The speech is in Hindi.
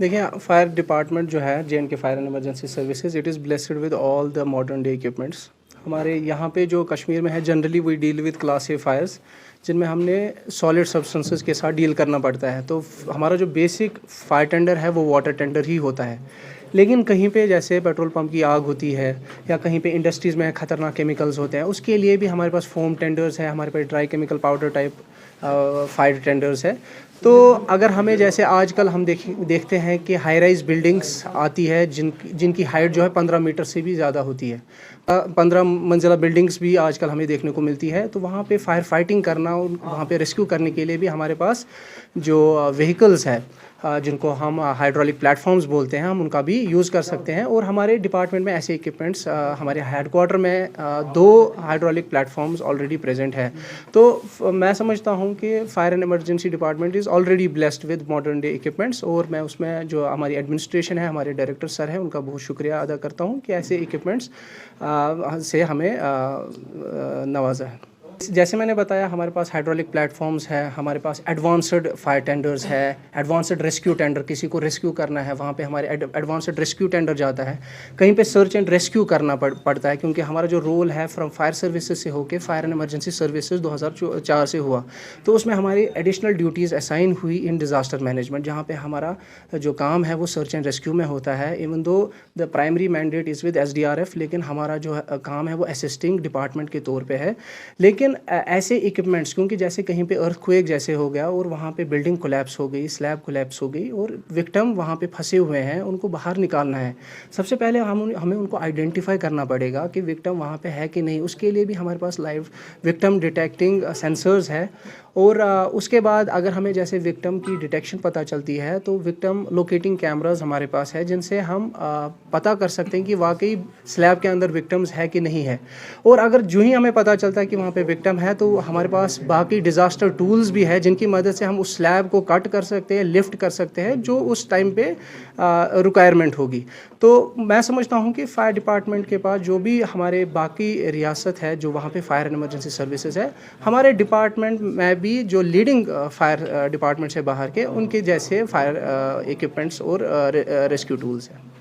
देखिए, फायर डिपार्टमेंट जो है J and K fire and emergency services, it is blessed with all the modern day equipments. हमारे यहाँ पे जो कश्मीर में है, generally we deal with class A fires, जिनमें हमने सॉलिड सब्सटेंसेस के साथ डील करना पड़ता है। तो हमारा जो बेसिक फायर टेंडर है वो वाटर टेंडर ही होता है। लेकिन कहीं पे जैसे पेट्रोल पंप की आग होती है या कहीं पे इंडस्ट्रीज़ में खतरनाक केमिकल्स होते हैं, उसके लिए भी हमारे पास फोम टेंडर्स है, हमारे पास dry chemical powder type fire tenders है। तो अगर हमें जैसे आजकल हम देखते हैं कि हाई राइज बिल्डिंग्स आती है जिनकी हाइट जो है 15 मीटर से भी ज़्यादा होती है। 15 मंजिला बिल्डिंग्स भी आजकल हमें देखने को मिलती है। तो वहाँ पे फायर फाइटिंग करना और वहाँ पे रेस्क्यू करने के लिए भी हमारे पास जो व्हीकल्स है, जिनको हम हाइड्रोलिक प्लेटफॉर्म्स बोलते हैं, हम उनका भी यूज़ कर सकते हैं। और हमारे डिपार्टमेंट में ऐसे इक्विपमेंट्स, हमारे हेडक्वार्टर में 2 हाइड्रोलिक प्लेटफॉर्म्स ऑलरेडी प्रेजेंट है। तो मैं समझता हूँ कि fire and emergency department is already blessed with modern day equipments. और मैं उसमें जो हमारी एडमिनिस्ट्रेशन है, हमारे डायरेक्टर सर हैं, उनका बहुत शुक्रिया अदा करता हूँ कि ऐसे इक्विपमेंट्स से हमें नवाजा है। जैसे मैंने बताया, हमारे पास हाइड्रोलिक प्लेटफॉर्म्स है, हमारे पास एडवांस्ड फायर टेंडर्स है, एडवांस्ड रेस्क्यू टेंडर, किसी को रेस्क्यू करना है वहाँ पे हमारे एडवांस्ड रेस्क्यू टेंडर जाता है। कहीं पे सर्च एंड रेस्क्यू करना पड़ता है, क्योंकि हमारा जो रोल है फ्रॉम फायर सर्विसेज से होके फायर एंड इमरजेंसी सर्विसेज 2004 से हुआ। तो उसमें हमारी एडिशनल ड्यूटीज़ असाइन हुई इन डिज़ास्टर मैनेजमेंट, जहाँ पे हमारा जो काम है वो सर्च एंड रेस्क्यू में होता है। Even though the primary mandate is with SDRF, लेकिन हमारा जो काम है वो असिस्टिंग डिपार्टमेंट के तौर पे है। लेकिन ऐसे इक्विपमेंट्स, क्योंकि जैसे कहीं पे अर्थक्वेक जैसे हो गया और वहाँ पे बिल्डिंग कोलैप्स हो गई, स्लैब कोलैप्स हो गई और विक्टिम वहाँ पे फंसे हुए हैं, उनको बाहर निकालना है। सबसे पहले हमें उनको आइडेंटिफाई करना पड़ेगा कि विक्टिम वहाँ पे है कि नहीं। उसके लिए भी हमारे पास लाइव विक्टिम डिटेक्टिंग सेंसर्स है। और उसके बाद अगर हमें जैसे विक्टिम की डिटेक्शन पता चलती है, तो विक्टिम लोकेटिंग कैमरास हमारे पास है, जिनसे हम पता कर सकते हैं कि वाकई स्लैब के अंदर विक्टिम्स है कि नहीं है। और अगर जो ही हमें पता चलता है कि वहाँ पे विक्टिम है, तो हमारे पास बाकी डिज़ास्टर टूल्स भी है, जिनकी मदद से हम उस स्लैब को कट कर सकते हैं, लिफ्ट कर सकते हैं, जो उस टाइम पे रिक्वायरमेंट होगी। तो मैं समझता हूँ कि फायर डिपार्टमेंट के पास जो भी हमारे बाकी रियासत है, जो वहाँ पे फायर एंड इमरजेंसी सर्विसेज है, हमारे डिपार्टमेंट में भी जो लीडिंग फायर डिपार्टमेंट से बाहर के, उनके जैसे फायर इक्विपमेंट्स और रेस्क्यू टूल्स हैं।